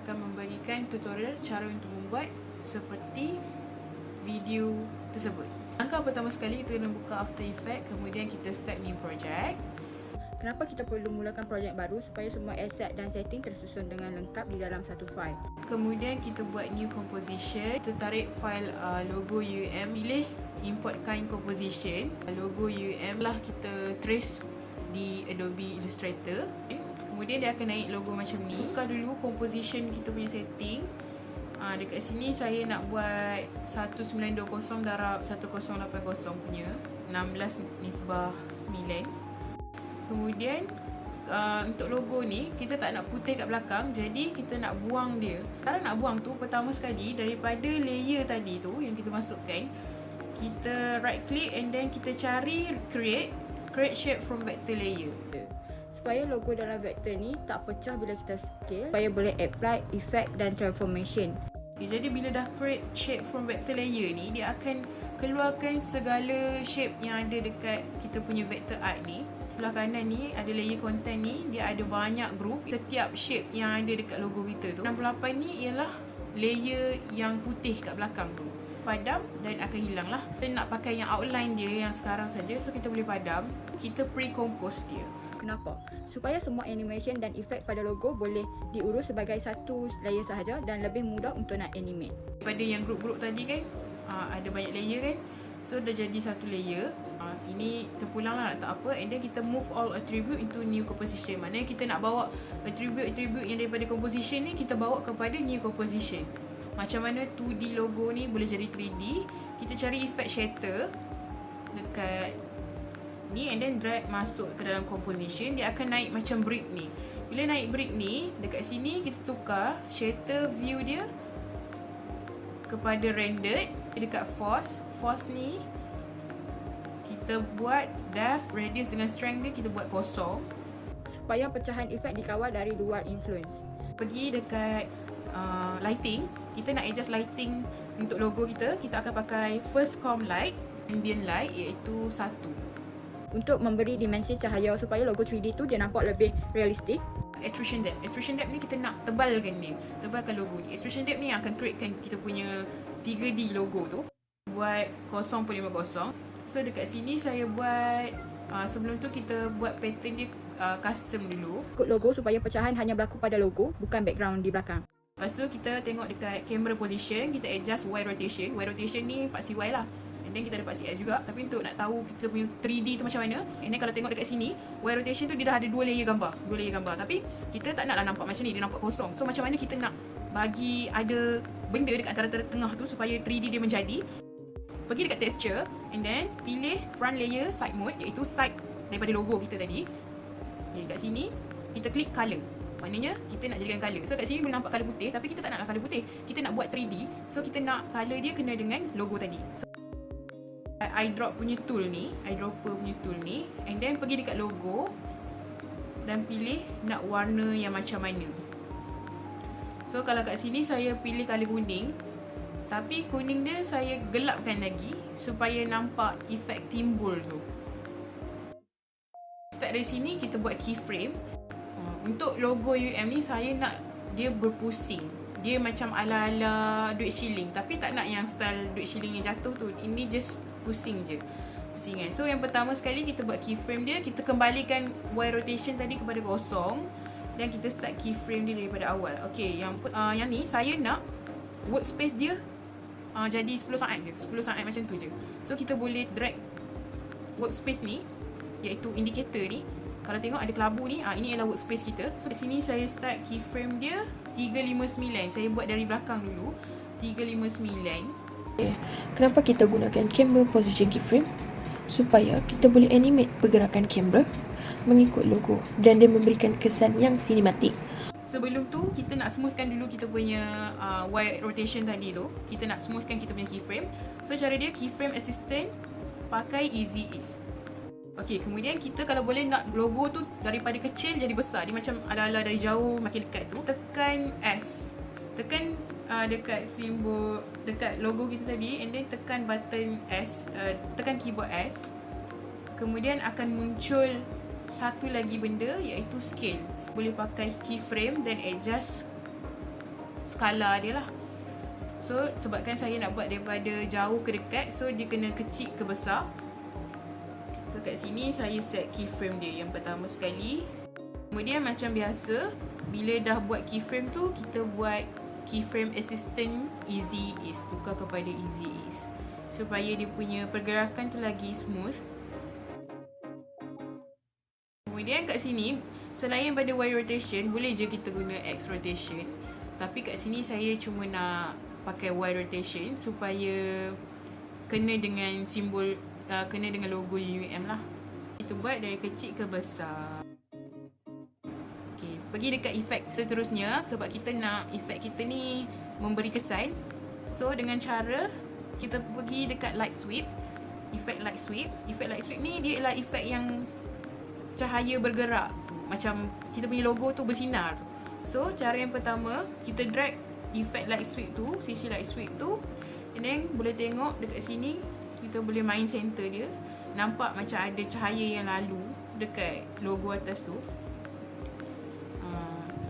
akan memberikan tutorial cara untuk membuat seperti video tersebut. Langkah pertama sekali, kita kena buka After Effects, kemudian kita start new project. Kenapa kita perlu mulakan projek baru? Supaya semua aset dan setting tersusun dengan lengkap di dalam satu file. Kemudian kita buat new composition. Kita tarik file logo UM, pilih import kind composition. Logo UM lah kita trace di Adobe Illustrator. Kemudian dia akan naik logo macam ni. Buka dulu composition kita punya setting. Dekat sini saya nak buat 1920 darab 1080 punya 16:9. Kemudian untuk logo ni kita tak nak putih kat belakang, jadi kita nak buang dia. Cara nak buang tu, pertama sekali daripada layer tadi tu yang kita masukkan, kita right click and then kita cari create shape from vector layer. Supaya logo dalam vektor ni tak pecah bila kita scale, supaya boleh apply effect dan transformation. Jadi bila dah create shape from vector layer ni, dia akan keluarkan segala shape yang ada dekat kita punya vector art ni. Sebelah kanan ni ada layer content ni, dia ada banyak group. Setiap shape yang ada dekat logo kita tu, 68 ni ialah layer yang putih kat belakang tu. Padam dan akan hilang lah. Kita nak pakai yang outline dia yang sekarang saja, so kita boleh padam. Kita pre-compose dia. Kenapa? Supaya semua animation dan efek pada logo boleh diurus sebagai satu layer sahaja dan lebih mudah untuk nak animate. Daripada yang group-group tadi kan, ada banyak layer kan, so dah jadi satu layer. Ini terpulang lah, tak apa. And then kita move all attribute into new composition. Maknanya kita nak bawa attribute yang daripada composition ni, kita bawa kepada new composition. Macam mana 2D logo ni boleh jadi 3D. Kita cari effect shatter dekat ni and then drag masuk ke dalam composition. Dia akan naik macam brick ni. Bila naik brick ni, dekat sini kita tukar shatter view dia kepada rendered. Dekat force ni kita buat depth, radius dengan strength dia kita buat kosong. Supaya pecahan efek dikawal dari luar influence. Pergi dekat lighting, kita nak adjust lighting untuk logo kita. Kita akan pakai first com light, ambient light, iaitu 1. Untuk memberi dimensi cahaya supaya logo 3D tu dia nampak lebih realistik. Extrusion depth ni kita nak tebalkan dia, tebalkan logo ni. Extrusion depth ni yang akan createkan kita punya 3D logo tu. Buat 0.50. So dekat sini saya buat, sebelum tu kita buat pattern dia custom dulu. Ikut logo supaya pecahan hanya berlaku pada logo, bukan background di belakang. Lepas tu kita tengok dekat camera position, kita adjust Y rotation. Y rotation ni 4CY lah. And then kita ada 4CX juga. Tapi untuk nak tahu kita punya 3D tu macam mana, and then kalau tengok dekat sini, Y rotation tu dia dah ada 2 layer gambar. Tapi kita tak naklah nampak macam ni, dia nampak kosong. So macam mana kita nak bagi ada benda dekat antara tengah tu supaya 3D dia menjadi. Pergi dekat texture and then pilih front layer side mode, iaitu side daripada logo kita tadi. Dekat sini kita klik color. Maknanya kita nak jadikan colour. So kat sini boleh nampak colour putih, tapi kita tak nak colour putih. Kita nak buat 3D. So kita nak colour dia kena dengan logo tadi. So, eyedropper punya tool ni, and then pergi dekat logo dan pilih nak warna yang macam mana. So kalau kat sini saya pilih colour kuning, tapi kuning dia saya gelapkan lagi supaya nampak efek timbul tu. Start dari sini kita buat keyframe. Untuk logo UM ni saya nak dia berpusing. Dia macam ala-ala duit shilling, tapi tak nak yang style duit shilling yang jatuh tu. Ini just pusing je. Pusingan. So yang pertama sekali kita buat keyframe dia, kita kembalikan Y rotation tadi kepada kosong dan kita start keyframe dia daripada awal. Okey, yang ni saya nak workspace dia jadi 10 saat je. 10 saat macam tu je. So kita boleh drag workspace ni, iaitu indicator ni. Kalau tengok ada kelabu ni, ini ialah workspace kita. So di sini saya start keyframe dia 359. Saya buat dari belakang dulu. 359. Kenapa kita gunakan camera position keyframe? Supaya kita boleh animate pergerakan kamera mengikut logo dan dia memberikan kesan yang sinematik. Sebelum tu kita nak smoothkan dulu kita punya Y rotation tadi tu. Kita nak smoothkan kita punya keyframe. So cara dia, keyframe assistant pakai easy ease. Okey, kemudian kita kalau boleh nak logo tu daripada kecil jadi besar. Dia macam ala-ala dari jauh makin dekat tu. Tekan S. Tekan dekat simbol, dekat logo kita tadi, and then tekan button S, tekan keyboard S. Kemudian akan muncul satu lagi benda, iaitu scale. Boleh pakai keyframe dan adjust skala dia lah. So sebabkan saya nak buat daripada jauh ke dekat, so dia kena kecil ke besar. So kat sini saya set keyframe dia yang pertama sekali. Kemudian macam biasa, bila dah buat keyframe tu, kita buat keyframe assistant easy ease, tukar kepada easy ease supaya dia punya pergerakan tu lagi smooth. Kemudian kat sini, selain pada Y rotation, boleh je kita guna X rotation. Tapi kat sini saya cuma nak pakai Y rotation supaya kena dengan simbol, kena dengan logo UUM lah. Kita buat dari kecil ke besar. Okay, pergi dekat efek seterusnya sebab kita nak efek kita ni memberi kesan. So dengan cara kita pergi dekat light sweep, efek light sweep. Efek light sweep ni dia ialah efek yang cahaya bergerak tu. Macam kita punya logo tu bersinar tu. So cara yang pertama, kita drag efek light sweep tu, sisi light sweep tu, and then boleh tengok dekat sini, kita boleh main center dia. Nampak macam ada cahaya yang lalu dekat logo atas tu.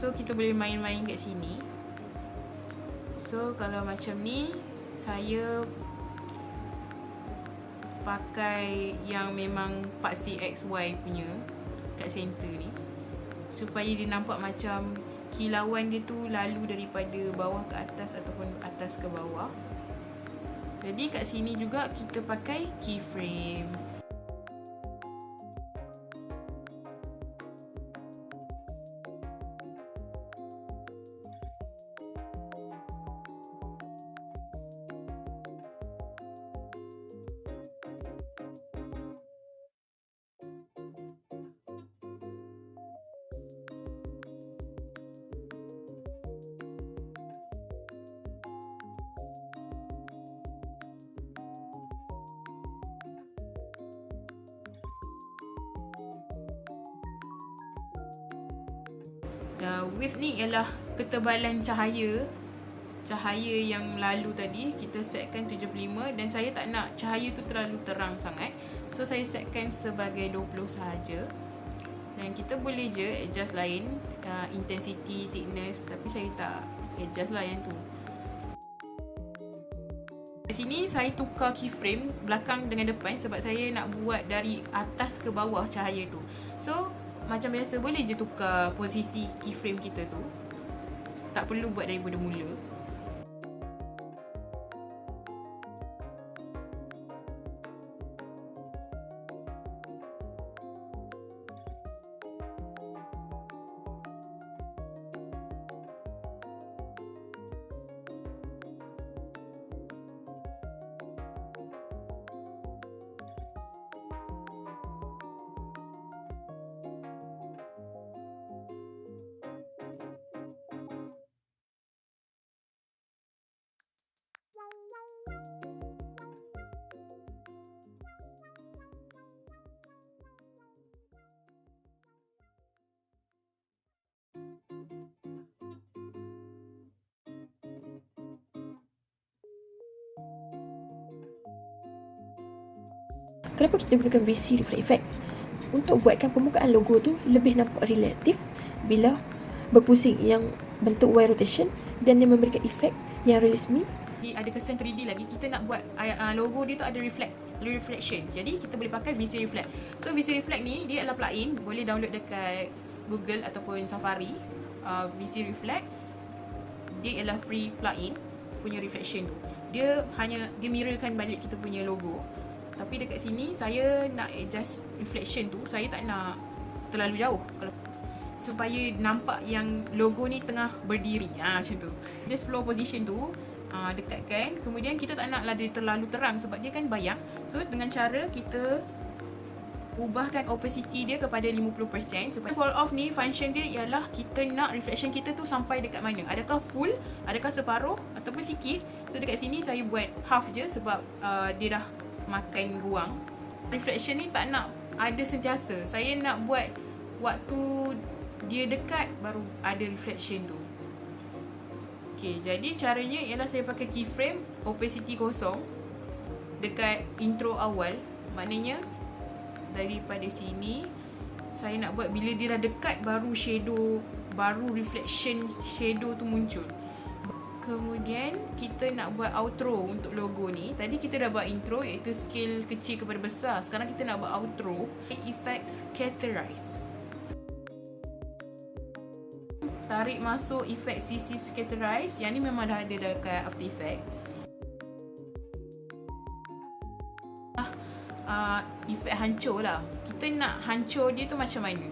So kita boleh main-main kat sini. So kalau macam ni, saya pakai yang memang paksi XY punya kat center ni, supaya dia nampak macam kilauan dia tu lalu daripada bawah ke atas ataupun atas ke bawah. Jadi kat sini juga kita pakai keyframe. Width ni ialah ketebalan cahaya yang lalu tadi. Kita setkan 75 dan saya tak nak cahaya tu terlalu terang sangat, so saya setkan sebagai 20 sahaja. Dan kita boleh je adjust lain, intensity, thickness, tapi saya tak adjust lah yang tu. Di sini saya tukar keyframe belakang dengan depan sebab saya nak buat dari atas ke bawah cahaya tu. So macam biasa, boleh je tukar posisi keyframe kita tu, tak perlu buat daripada mula. Kenapa kita gunakan VC Reflect Effect? Untuk buatkan permukaan logo tu lebih nampak relatif bila berpusing yang bentuk Y rotation, dan dia memberikan efek yang realismi. Ada kesan 3D lagi, kita nak buat logo dia tu ada reflection. Jadi kita boleh pakai VC Reflect. So VC Reflect ni dia adalah plugin, boleh download dekat Google ataupun Safari. VC Reflect dia ialah free plugin punya reflection tu. Dia mirrorkan balik kita punya logo. Tapi dekat sini saya nak adjust reflection tu, saya tak nak terlalu jauh supaya nampak yang logo ni tengah berdiri. Macam tu. Just flow position tu dekatkan. Kemudian kita tak naklah dia terlalu terang sebab dia kan bayang. So dengan cara kita ubahkan opacity dia kepada 50%. Supaya fall off ni function dia ialah kita nak reflection kita tu sampai dekat mana. Adakah full, adakah separuh ataupun sikit. So dekat sini saya buat half je sebab dia dah makan ruang. Reflection ni tak nak ada sentiasa. Saya nak buat waktu dia dekat baru ada reflection tu. Okay, jadi caranya ialah saya pakai keyframe opacity kosong dekat intro awal. Maknanya daripada sini saya nak buat bila dia dah dekat baru reflection shadow tu muncul. Kemudian kita nak buat outro untuk logo ni. Tadi kita dah buat intro iaitu scale kecil kepada besar. Sekarang kita nak buat outro, effect scatterize. Tarik masuk efek CC scatterize. Yang ni memang dah ada dekat After Effects. Efek hancur lah. Kita nak hancur dia tu macam mana?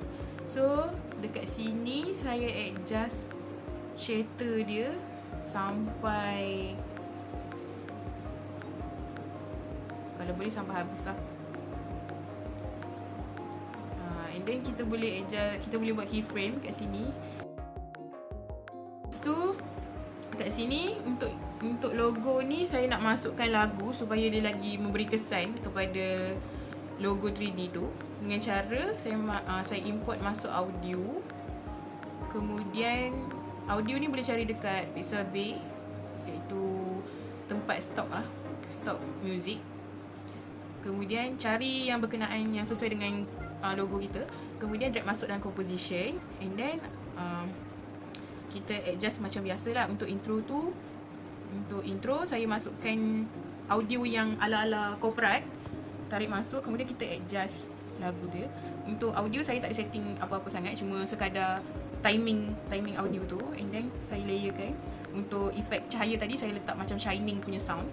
So dekat sini saya adjust shatter dia sampai, kalau boleh sampai habis lah. And then kita boleh adjust, kita boleh buat keyframe kat sini. Lepas tu kat sini untuk logo ni saya nak masukkan lagu supaya dia lagi memberi kesan kepada logo 3D tu. Dengan cara saya import masuk audio. Kemudian audio ni boleh cari dekat Pixabay, iaitu tempat stok lah, stok music. Kemudian cari yang berkenaan, yang sesuai dengan logo kita. Kemudian drag masuk dalam composition. And then kita adjust macam biasa lah. Untuk intro tu, untuk intro saya masukkan audio yang ala-ala corporate, tarik masuk. Kemudian kita adjust lagu dia. Untuk audio saya tak ada setting apa-apa sangat, cuma sekadar timing audio tu. And then saya layerkan. Untuk efek cahaya tadi saya letak macam shining punya sound.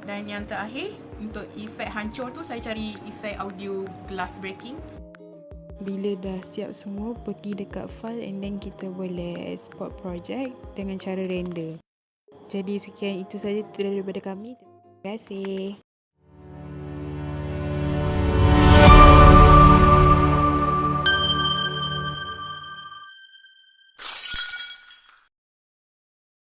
Dan yang terakhir untuk efek hancur tu saya cari efek audio glass breaking. Bila dah siap semua, pergi dekat file and then kita boleh export project dengan cara render. Jadi sekian itu saja tutorial daripada kami. Terima kasih.